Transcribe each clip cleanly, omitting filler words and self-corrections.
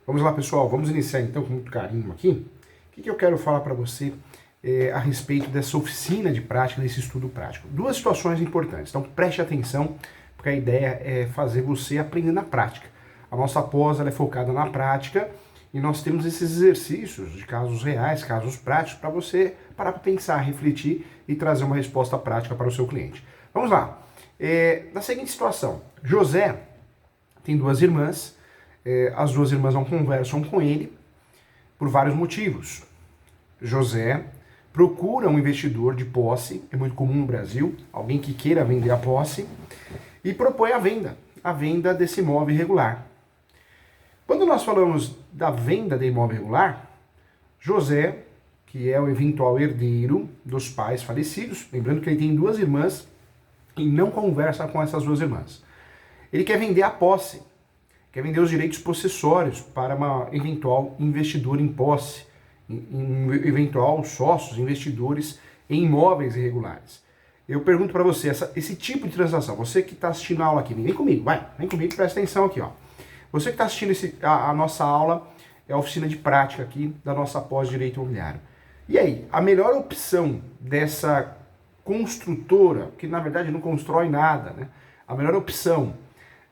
Vamos lá, pessoal, vamos iniciar então com muito carinho aqui. O que eu quero falar para você a respeito dessa oficina de prática, desse estudo prático? Duas situações importantes, então preste atenção, porque a ideia é fazer você aprender na prática. A nossa pós ela é focada na prática e nós temos esses exercícios de casos reais, casos práticos, para você parar para pensar, refletir e trazer uma resposta prática para o seu cliente. Vamos lá. Na seguinte situação, José tem duas irmãs, as duas irmãs não conversam com ele por vários motivos. José procura um investidor de posse, é muito comum no Brasil, alguém que queira vender a posse, e propõe a venda desse imóvel irregular. Quando nós falamos da venda de imóvel irregular, José, que é o eventual herdeiro dos pais falecidos, lembrando que ele tem duas irmãs e não conversa com essas duas irmãs. Ele quer vender a posse, quer vender os direitos possessórios para uma eventual investidor em posse, em eventual sócios, investidores em imóveis irregulares. Eu pergunto para você, esse tipo de transação, você que está assistindo a aula aqui, vem comigo, vem comigo, presta atenção aqui, ó. Você que está assistindo a nossa aula, é a oficina de prática aqui da nossa pós-direito imobiliário. E aí, a melhor opção dessa construtora, que na verdade não constrói nada, né? A melhor opção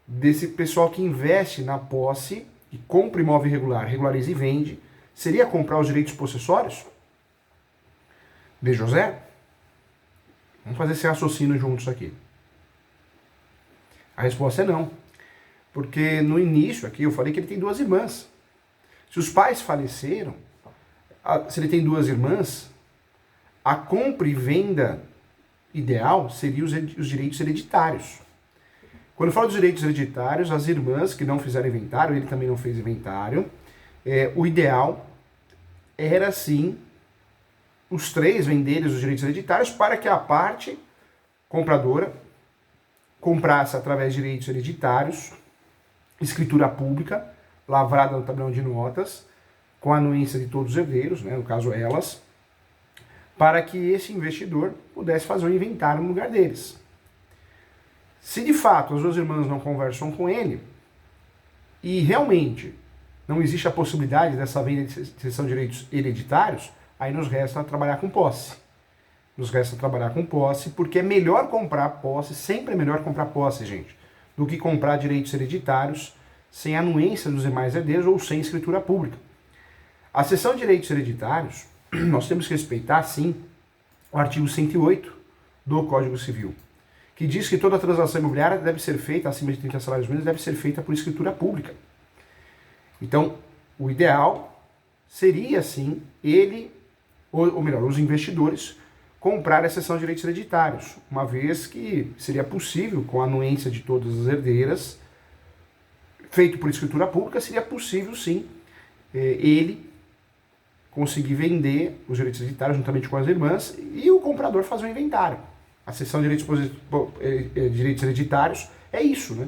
desse pessoal que investe na posse e compra imóvel irregular, regulariza e vende, seria comprar os direitos possessórios de José? Vamos fazer esse raciocínio juntos aqui. A resposta é não. Porque no início aqui eu falei que ele tem duas irmãs. Se os pais faleceram, se ele tem duas irmãs, a compra e venda ideal seria os direitos hereditários. Quando eu falo dos direitos hereditários, as irmãs que não fizeram inventário, ele também não fez inventário, o ideal era sim os três venderem os direitos hereditários para que a parte compradora comprasse através de direitos hereditários, escritura pública, lavrada no tabelão de notas, com a anuência de todos os herdeiros, né, no caso elas, para que esse investidor pudesse fazer um inventário no lugar deles. Se de fato as duas irmãs não conversam com ele, e realmente não existe a possibilidade dessa venda de cessão de direitos hereditários, aí nos resta trabalhar com posse. Nos resta trabalhar com posse, porque é melhor comprar posse, sempre é melhor comprar posse, gente, do que comprar direitos hereditários sem anuência dos demais herdeiros ou sem escritura pública. A cessão de direitos hereditários, nós temos que respeitar, sim, o artigo 108 do Código Civil, que diz que toda transação imobiliária deve ser feita, acima de 30 salários mínimos, deve ser feita por escritura pública. Então, o ideal seria, sim, ele, ou melhor, os investidores, comprar a cessão de direitos hereditários, uma vez que seria possível, com a anuência de todas as herdeiras, feito por escritura pública, seria possível, sim, ele conseguir vender os direitos hereditários juntamente com as irmãs e o comprador fazer um inventário. A cessão de direitos hereditários é isso, né?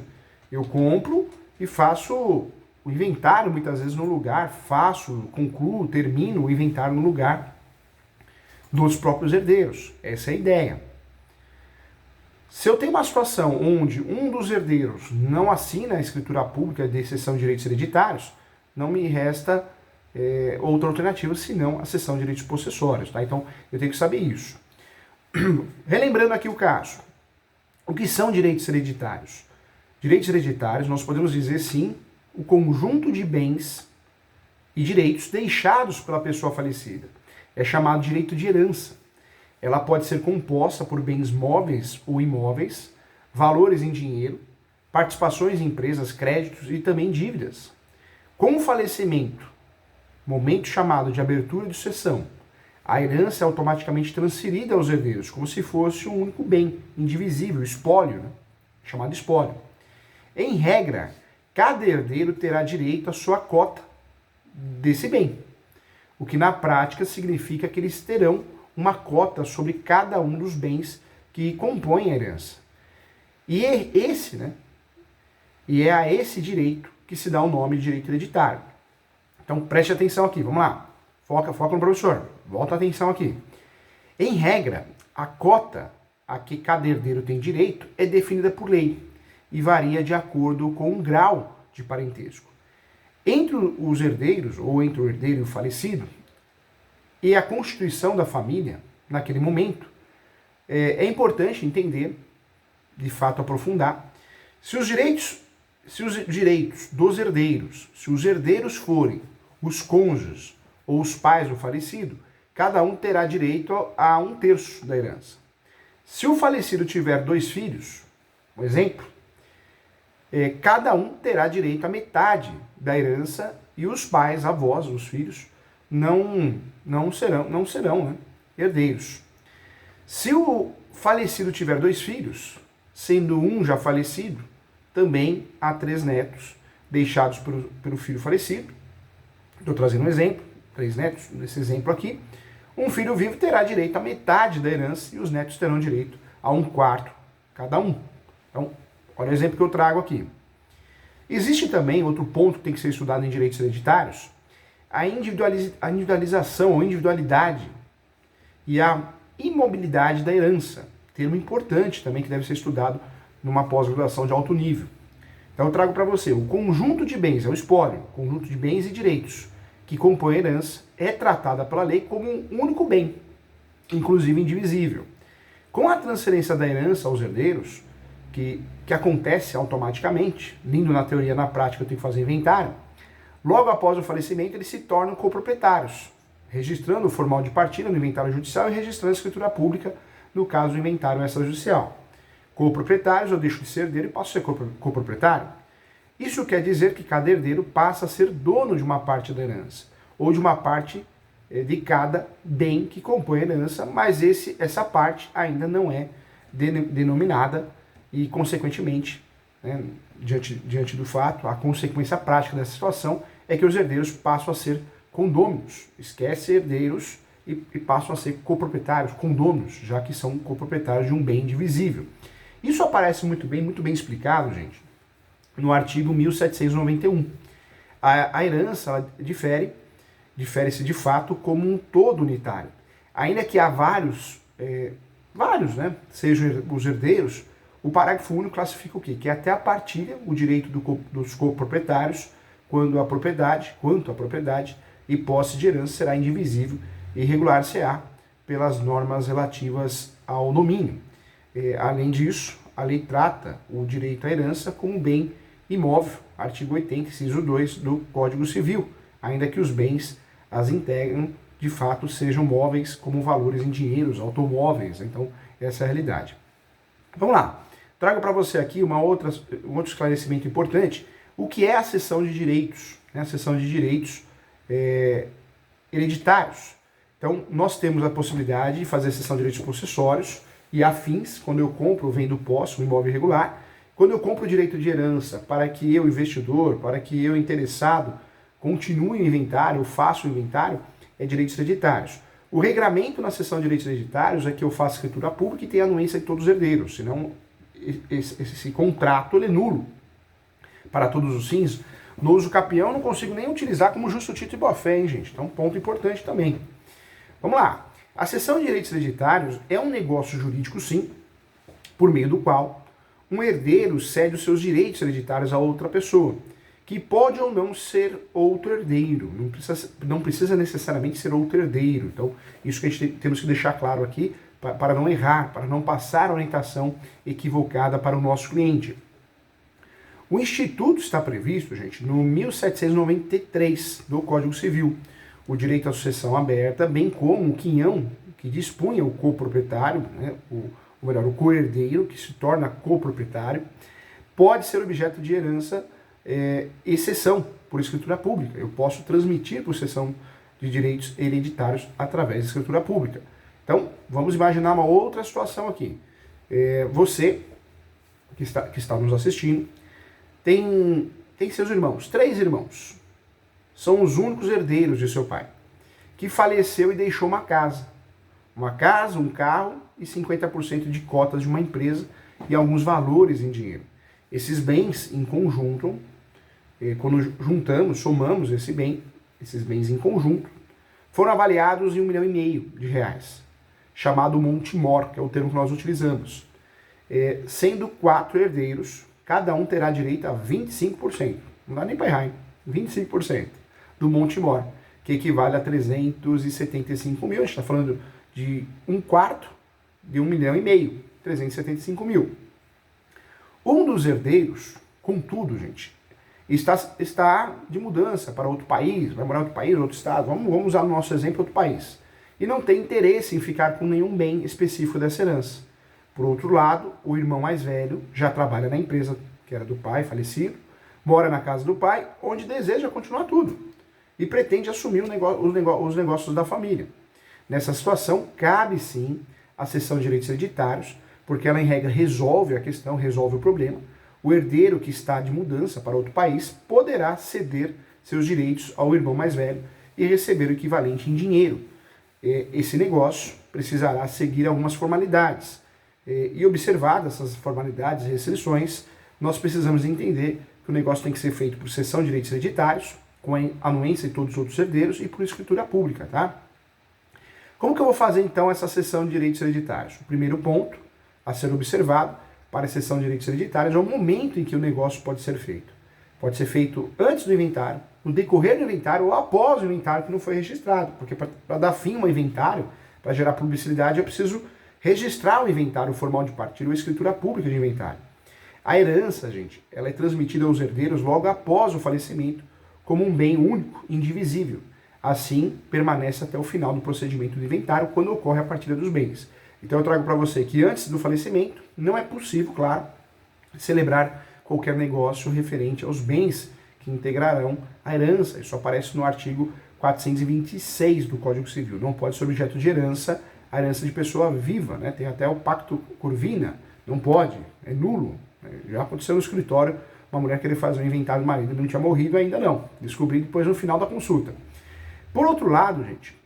Eu compro e faço o inventário muitas vezes no lugar, concluo, termino o inventário no lugar dos próprios herdeiros. Essa é a ideia. Se eu tenho uma situação onde um dos herdeiros não assina a escritura pública de cessão de direitos hereditários, não me resta outra alternativa senão a cessão de direitos possessórios, tá? Então eu tenho que saber isso. Relembrando aqui o caso, o que são direitos hereditários? Direitos hereditários, nós podemos dizer sim, o conjunto de bens e direitos deixados pela pessoa falecida. É chamado direito de herança. Ela pode ser composta por bens móveis ou imóveis, valores em dinheiro, participações em empresas, créditos e também dívidas. Com o falecimento, momento chamado de abertura de sucessão, a herança é automaticamente transferida aos herdeiros, como se fosse um único bem, indivisível, espólio, né? Chamado espólio. Em regra, cada herdeiro terá direito à sua cota desse bem, o que na prática significa que eles terão uma cota sobre cada um dos bens que compõem a herança. E é a esse direito que se dá o nome de direito hereditário. Então preste atenção aqui, vamos lá. Foca no professor. Volta a atenção aqui. Em regra, a cota a que cada herdeiro tem direito é definida por lei e varia de acordo com o grau de parentesco. Entre os herdeiros, ou entre o herdeiro e o falecido, e a constituição da família, naquele momento, é importante entender, de fato aprofundar, se os direitos dos herdeiros, se os herdeiros forem os cônjuges ou os pais do falecido, cada um terá direito a 1/3 da herança. Se o falecido tiver 2 filhos, um exemplo, cada um terá direito a metade da herança e os pais, avós, os filhos, não serão, né, herdeiros. Se o falecido tiver 2 filhos, sendo um já falecido, também há 3 netos deixados pelo filho falecido. Estou trazendo um exemplo, 3 netos nesse exemplo aqui. Um filho vivo terá direito a metade da herança e os netos terão direito a 1/4 cada um. Então, olha o exemplo que eu trago aqui. Existe também outro ponto que tem que ser estudado em direitos hereditários, a individualização ou individualidade e a imobilidade da herança. Termo importante também que deve ser estudado numa pós-graduação de alto nível. Então eu trago para você, o conjunto de bens, é o espólio, conjunto de bens e direitos que compõem a herança é tratada pela lei como um único bem, inclusive indivisível. Com a transferência da herança aos herdeiros, que acontece automaticamente, lindo na teoria, na prática eu tenho que fazer inventário, logo após o falecimento eles se tornam coproprietários, registrando o formal de partilha no inventário judicial e registrando a escritura pública no caso do inventário extrajudicial. Coproprietários, eu deixo de ser herdeiro e passo a ser coproprietário. Isso quer dizer que cada herdeiro passa a ser dono de uma parte da herança, ou de uma parte de cada bem que compõe a herança, mas essa parte ainda não é denominada e, consequentemente, né, diante do fato, a consequência prática dessa situação é que os herdeiros passam a ser condôminos. Esquece herdeiros e passam a ser coproprietários, condôminos, já que são coproprietários de um bem indivisível. Isso aparece muito bem explicado, gente, no artigo 1791. A herança ela difere-se de fato como um todo unitário. Ainda que há vários, né, sejam os herdeiros, o parágrafo único classifica o quê? Que até a partilha, o direito dos coproprietários, quanto a propriedade e posse de herança será indivisível e regular-se-á pelas normas relativas ao domínio. Além disso, a lei trata o direito à herança como bem imóvel, artigo 80, inciso 2 do Código Civil, ainda que os bens as integram, de fato, sejam móveis como valores em dinheiros, automóveis. Então, essa é a realidade. Vamos lá. Trago para você aqui um outro esclarecimento importante. O que é a cessão de direitos? A cessão de direitos hereditários. Então, nós temos a possibilidade de fazer cessão de direitos possessórios e afins, quando eu compro ou vendo posse, um imóvel irregular. Quando eu compro o direito de herança para que eu, investidor, para que eu, interessado, continue o inventário, eu faço o inventário, é direitos hereditários. O regramento na cessão de direitos hereditários é que eu faço escritura pública e tenha a anuência de todos os herdeiros, senão esse contrato ele é nulo para todos os fins. No uso capião eu não consigo nem utilizar como justo título e boa-fé, hein, gente? Então, ponto importante também. Vamos lá. A cessão de direitos hereditários é um negócio jurídico, sim, por meio do qual um herdeiro cede os seus direitos hereditários a outra pessoa, que pode ou não ser outro herdeiro, não precisa necessariamente ser outro herdeiro. Então, isso que a gente temos que deixar claro aqui, para não errar, para não passar a orientação equivocada para o nosso cliente. O Instituto está previsto, gente, no 1793 do Código Civil, o direito à sucessão aberta, bem como o quinhão que dispunha o coproprietário, né, o coerdeiro, que se torna coproprietário, pode ser objeto de herança exceção por escritura pública. Eu posso transmitir por cessão de direitos hereditários através da escritura pública. Então, vamos imaginar uma outra situação aqui. Você, que está nos assistindo, tem seus irmãos, 3 irmãos. São os únicos herdeiros de seu pai, que faleceu e deixou uma casa, um carro e 50% de cotas de uma empresa e alguns valores em dinheiro. Esses bens em conjunto, quando somamos esses bens em conjunto, foram avaliados em R$1,5 milhão, chamado Monte Mor, que é o termo que nós utilizamos. Sendo 4 herdeiros, cada um terá direito a 25%. Não dá nem para errar, hein? 25% do Monte Mor, que equivale a 375 mil. A gente está falando de um quarto de 1,5 milhão, 375 mil. Um dos herdeiros, contudo, gente, está de mudança para outro país, vai morar em outro país, outro estado, vamos usar no nosso exemplo outro país, e não tem interesse em ficar com nenhum bem específico dessa herança. Por outro lado, o irmão mais velho já trabalha na empresa que era do pai, falecido, mora na casa do pai, onde deseja continuar tudo, e pretende assumir os negócios da família. Nessa situação, cabe sim a cessão de direitos hereditários, porque ela, em regra, resolve a questão, resolve o problema. O herdeiro que está de mudança para outro país poderá ceder seus direitos ao irmão mais velho e receber o equivalente em dinheiro. Esse negócio precisará seguir algumas formalidades. E observadas essas formalidades e restrições, nós precisamos entender que o negócio tem que ser feito por cessão de direitos hereditários, com a anuência de todos os outros herdeiros e por escritura pública, tá? Como que eu vou fazer então essa cessão de direitos hereditários? O primeiro ponto a ser observado para a cessão de direitos hereditários é o momento em que o negócio pode ser feito. Pode ser feito antes do inventário, no decorrer do inventário ou após o inventário que não foi registrado, porque para dar fim ao inventário, para gerar publicidade, eu preciso registrar o inventário formal de partilha ou escritura pública de inventário. A herança, gente, ela é transmitida aos herdeiros logo após o falecimento como um bem único, indivisível. Assim, permanece até o final do procedimento do inventário, quando ocorre a partilha dos bens. Então eu trago para você que antes do falecimento não é possível, claro, celebrar qualquer negócio referente aos bens que integrarão a herança. Isso aparece no artigo 426 do Código Civil. Não pode ser objeto de herança a herança de pessoa viva, né? Tem até o pacto Corvina, não pode, é nulo. Já aconteceu no escritório, uma mulher querer fazer um inventário do marido, não tinha morrido ainda não. Descobri depois no final da consulta. Por outro lado, gente,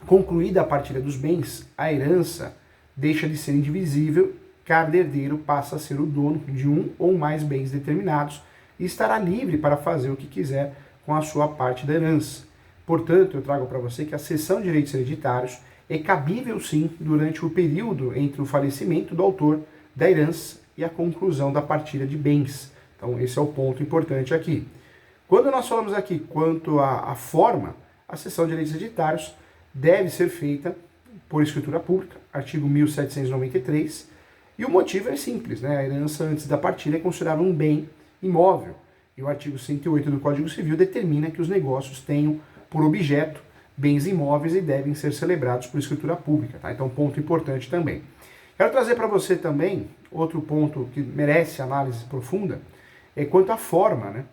concluída a partilha dos bens, a herança deixa de ser indivisível, cada herdeiro passa a ser o dono de um ou mais bens determinados e estará livre para fazer o que quiser com a sua parte da herança. Portanto, eu trago para você que a cessão de direitos hereditários é cabível sim durante o período entre o falecimento do autor da herança e a conclusão da partilha de bens. Então, esse é o ponto importante aqui. Quando nós falamos aqui quanto à forma, a cessão de direitos hereditários deve ser feita por escritura pública, artigo 1793, e o motivo é simples, né? A herança antes da partilha é considerada um bem imóvel, e o artigo 108 do Código Civil determina que os negócios tenham por objeto bens imóveis e devem ser celebrados por escritura pública, tá? Então, ponto importante também. Quero trazer para você também outro ponto que merece análise profunda, é quanto à forma, né?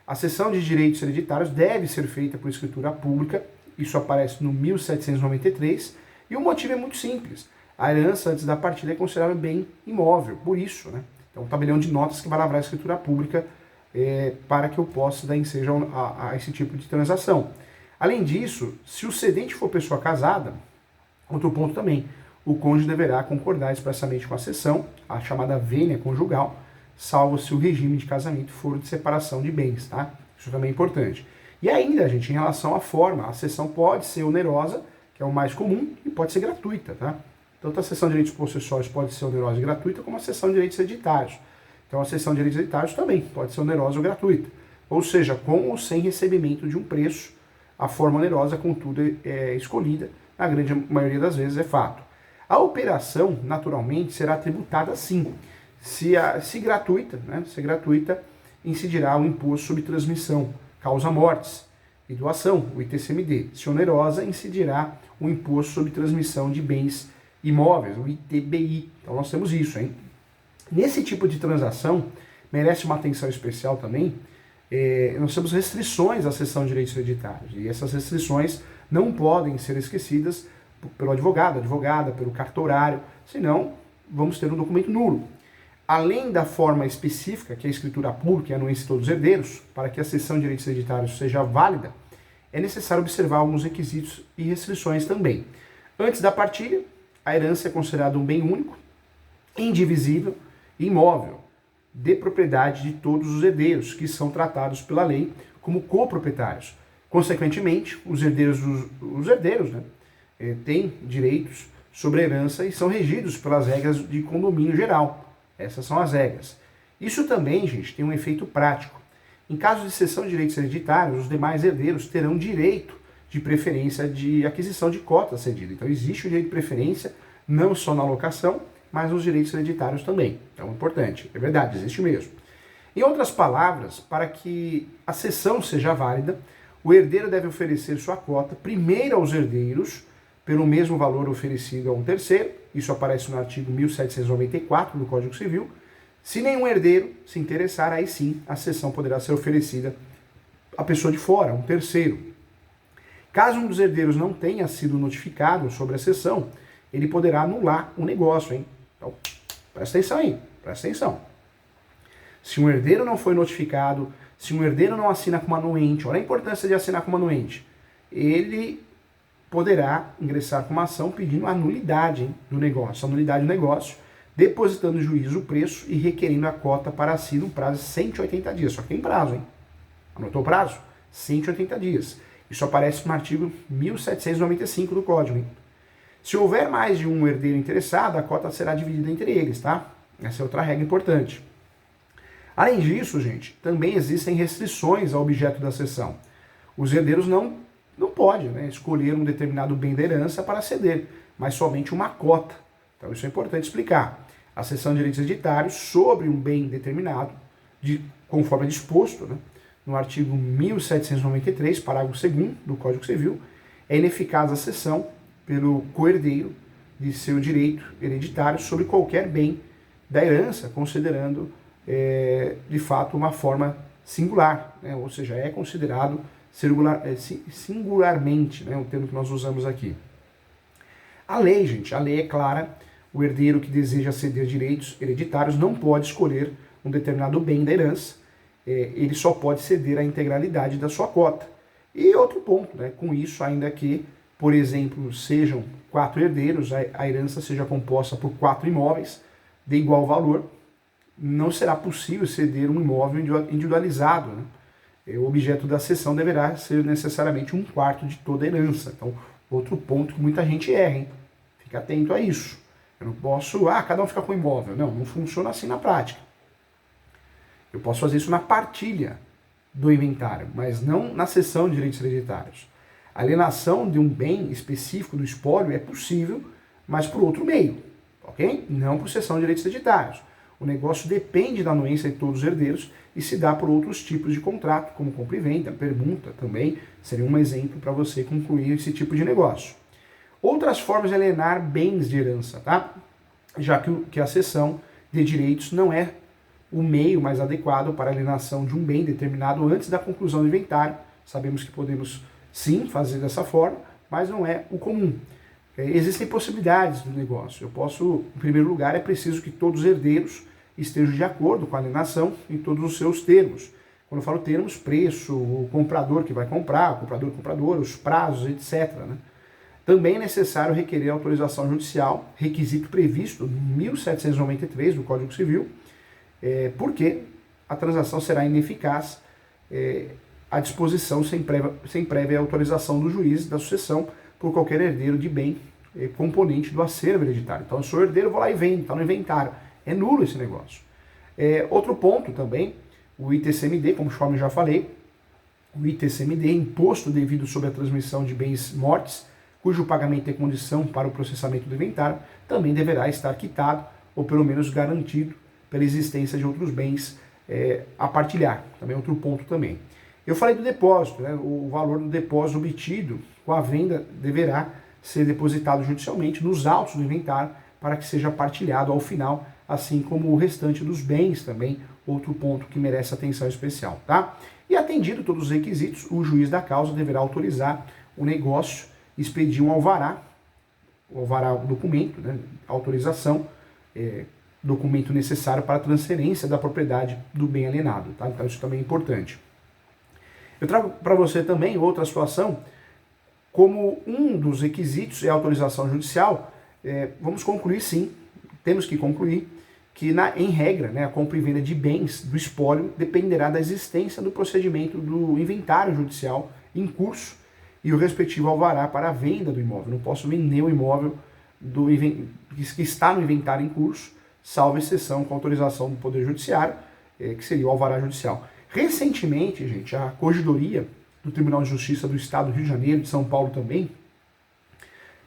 A cessão de direitos hereditários deve ser feita por escritura pública, isso aparece no 1793, e o motivo é muito simples. A herança antes da partilha é considerada bem imóvel, por isso, né? Então, um tabelião de notas que vai lavrar a escritura pública para que eu possa dar ensejo a esse tipo de transação. Além disso, se o cedente for pessoa casada, outro ponto também, o cônjuge deverá concordar expressamente com a cessão, a chamada vênia conjugal, salvo se o regime de casamento for de separação de bens, tá? Isso também é importante. E ainda, gente, em relação à forma, a cessão pode ser onerosa, que é o mais comum, e pode ser gratuita, tá? Tanto a cessão de direitos possessórios pode ser onerosa e gratuita, como a cessão de direitos hereditários. Então a cessão de direitos hereditários também pode ser onerosa ou gratuita. Ou seja, com ou sem recebimento de um preço, a forma onerosa, contudo, é escolhida, na grande maioria das vezes é fato. A operação, naturalmente, será tributada sim. Se gratuita, né? Se gratuita, incidirá o imposto sobre transmissão, causa-mortes e doação, o ITCMD. Se onerosa, incidirá o imposto sobre transmissão de bens imóveis, o ITBI. Então nós temos isso, hein? Nesse tipo de transação, merece uma atenção especial também, nós temos restrições à cessão de direitos hereditários. E essas restrições não podem ser esquecidas pelo advogado, advogada, pelo cartorário, senão vamos ter um documento nulo. Além da forma específica, que é a escritura pública e anuência de todos os herdeiros, para que a cessão de direitos hereditários seja válida, é necessário observar alguns requisitos e restrições também. Antes da partilha, a herança é considerada um bem único, indivisível e imóvel, de propriedade de todos os herdeiros, que são tratados pela lei como coproprietários. Consequentemente, os herdeiros, né, têm direitos sobre a herança e são regidos pelas regras de condomínio geral. Essas são as regras. Isso também, gente, tem um efeito prático. Em caso de cessão de direitos hereditários, os demais herdeiros terão direito de preferência de aquisição de cota cedida. Então existe o direito de preferência, não só na alocação, mas nos direitos hereditários também. Então é importante, é verdade, existe mesmo. Em outras palavras, para que a cessão seja válida, o herdeiro deve oferecer sua cota primeiro aos herdeiros, pelo mesmo valor oferecido a um terceiro, isso aparece no artigo 1794 do Código Civil. Se nenhum herdeiro se interessar, aí sim a cessão poderá ser oferecida à pessoa de fora, a um terceiro. Caso um dos herdeiros não tenha sido notificado sobre a cessão, ele poderá anular o negócio, hein? Então, presta atenção aí, presta atenção. Se um herdeiro não foi notificado, se um herdeiro não assina como anuente, olha a importância de assinar como anuente, ele poderá ingressar com uma ação pedindo a nulidade do negócio, anulidade do negócio, depositando no juízo o preço e requerendo a cota para si no prazo de 180 dias. Só que tem prazo, hein? Anotou o prazo? 180 dias. Isso aparece no artigo 1795 do Código, hein? Se houver mais de um herdeiro interessado, a cota será dividida entre eles, tá? Essa é outra regra importante. Além disso, gente, também existem restrições ao objeto da cessão. Os herdeiros não podem, né, escolher um determinado bem da herança para ceder, mas somente uma cota. Então isso é importante explicar. A cessão de direitos hereditários sobre um bem determinado, conforme é disposto, né, no artigo 1793, parágrafo 2º do Código Civil, é ineficaz a cessão pelo coerdeiro de seu direito hereditário sobre qualquer bem da herança, considerando de fato uma forma singular, né? Ou seja, é considerado singularmente, né? O termo que nós usamos aqui. A lei, gente, a lei é clara, o herdeiro que deseja ceder direitos hereditários não pode escolher um determinado bem da herança, ele só pode ceder a integralidade da sua cota. E outro ponto, né? Com isso, ainda que, por exemplo, sejam 4 herdeiros, a herança seja composta por 4 imóveis de igual valor, não será possível ceder um imóvel individualizado, né? O objeto da cessão deverá ser necessariamente 1/4 de toda a herança. Então, outro ponto que muita gente erra, hein? Fica atento a isso. Eu não posso, cada um fica com o imóvel. Não funciona assim na prática. Eu posso fazer isso na partilha do inventário, mas não na cessão de direitos hereditários. A alienação de um bem específico do espólio é possível, mas por outro meio, ok? Não por cessão de direitos hereditários. O negócio depende da anuência de todos os herdeiros e se dá por outros tipos de contrato, como compra e venda, permuta também, seria um exemplo para você concluir esse tipo de negócio. Outras formas de alienar bens de herança, tá? Já que a cessão de direitos não é o meio mais adequado para a alienação de um bem determinado antes da conclusão do inventário. Sabemos que podemos sim fazer dessa forma, mas não é o comum. Existem possibilidades do negócio. Eu posso, em primeiro lugar, é preciso que todos os herdeiros estejam de acordo com a alienação em todos os seus termos. Quando eu falo termos, preço, o comprador que vai comprar, o comprador, os prazos, etc. Né? Também é necessário requerer autorização judicial, requisito previsto no 1793 do Código Civil, porque a transação será ineficaz à disposição sem prévia autorização do juiz da sucessão por qualquer herdeiro de bem componente do acervo hereditário. Então, eu sou herdeiro, vou lá e vendo, está no inventário. É nulo esse negócio. Outro ponto também, o ITCMD, conforme já falei, o ITCMD, Imposto Devido sobre a Transmissão de Bens Mortes, cujo pagamento é condição para o processamento do inventário, também deverá estar quitado, ou pelo menos garantido, pela existência de outros bens a partilhar. Também é outro ponto também. Eu falei do depósito, né? O valor do depósito obtido com a venda deverá ser depositado judicialmente nos autos do inventário para que seja partilhado ao final, assim como o restante dos bens também, outro ponto que merece atenção especial, tá? E atendido todos os requisitos, o juiz da causa deverá autorizar o negócio, expedir um alvará, o documento, né? Autorização, documento necessário para a transferência da propriedade do bem alienado, tá? Então isso também é importante. Eu trago para você também outra situação, como um dos requisitos é a autorização judicial, vamos concluir sim, temos que concluir que em regra, né, a compra e venda de bens do espólio dependerá da existência do procedimento do inventário judicial em curso e o respectivo alvará para a venda do imóvel. Não posso vender o imóvel que está no inventário em curso, salvo exceção com autorização do Poder Judiciário, que seria o alvará judicial. Recentemente, gente, a Corregedoria do Tribunal de Justiça do Estado do Rio de Janeiro, de São Paulo também,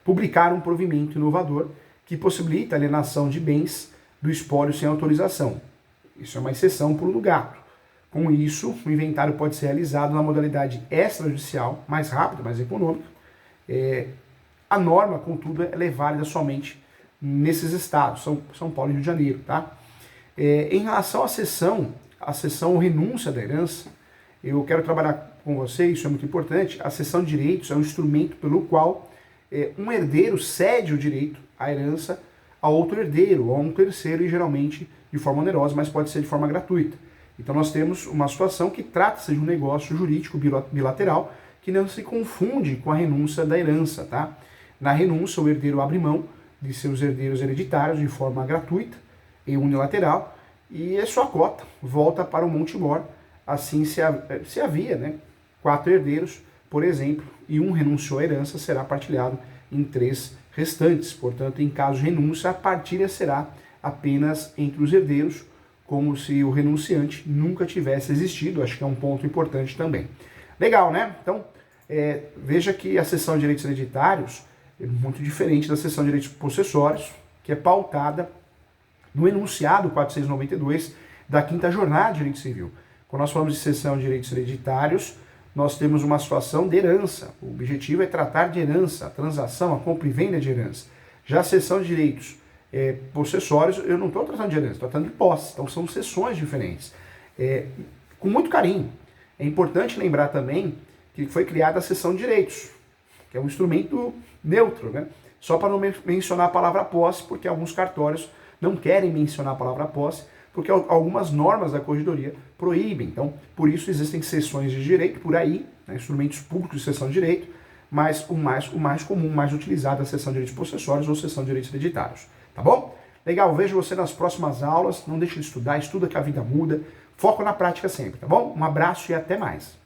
publicaram um provimento inovador que possibilita a alienação de bens do espólio sem autorização. Isso é uma exceção ao pulo do gato. Com isso, o inventário pode ser realizado na modalidade extrajudicial, mais rápida, mais econômica. A norma, contudo, ela é válida somente nesses estados, São Paulo e Rio de Janeiro. Tá? Em relação à cessão ou renúncia da herança, eu quero trabalhar com você, isso é muito importante. A cessão de direitos é um instrumento pelo qual um herdeiro cede o direito à herança a outro herdeiro, ou a um terceiro, e geralmente de forma onerosa, mas pode ser de forma gratuita. Então nós temos uma situação que trata-se de um negócio jurídico bilateral que não se confunde com a renúncia da herança. Tá? Na renúncia, o herdeiro abre mão de seus herdeiros hereditários de forma gratuita e unilateral, e a sua cota volta para o monte-mor. Assim, se havia, né, 4 herdeiros, por exemplo, e um renunciou à herança, será partilhado em 3 restantes. Portanto, em caso de renúncia, a partilha será apenas entre os herdeiros, como se o renunciante nunca tivesse existido. Acho que é um ponto importante também. Legal, né? Então, veja que a cessão de direitos hereditários é muito diferente da cessão de direitos possessórios, que é pautada no enunciado 492 da 5ª Jornada de Direito Civil. Quando nós falamos de cessão de direitos hereditários, nós temos uma situação de herança. O objetivo é tratar de herança, a transação, a compra e venda de herança. Já a cessão de direitos possessórios, eu não estou tratando de herança, estou tratando de posse. Então são cessões diferentes. Com muito carinho. É importante lembrar também que foi criada a cessão de direitos, que é um instrumento neutro, né? Só para não mencionar a palavra posse, porque alguns cartórios não querem mencionar a palavra posse, porque algumas normas da Corregedoria proíbem. Então, por isso existem cessões de direito por aí, né, instrumentos públicos de cessão de direito, mas o mais comum, mais utilizado é a cessão de direitos possessórios ou cessão de direitos hereditários. Tá bom? Legal, vejo você nas próximas aulas. Não deixe de estudar, estuda que a vida muda. Foco na prática sempre, tá bom? Um abraço e até mais.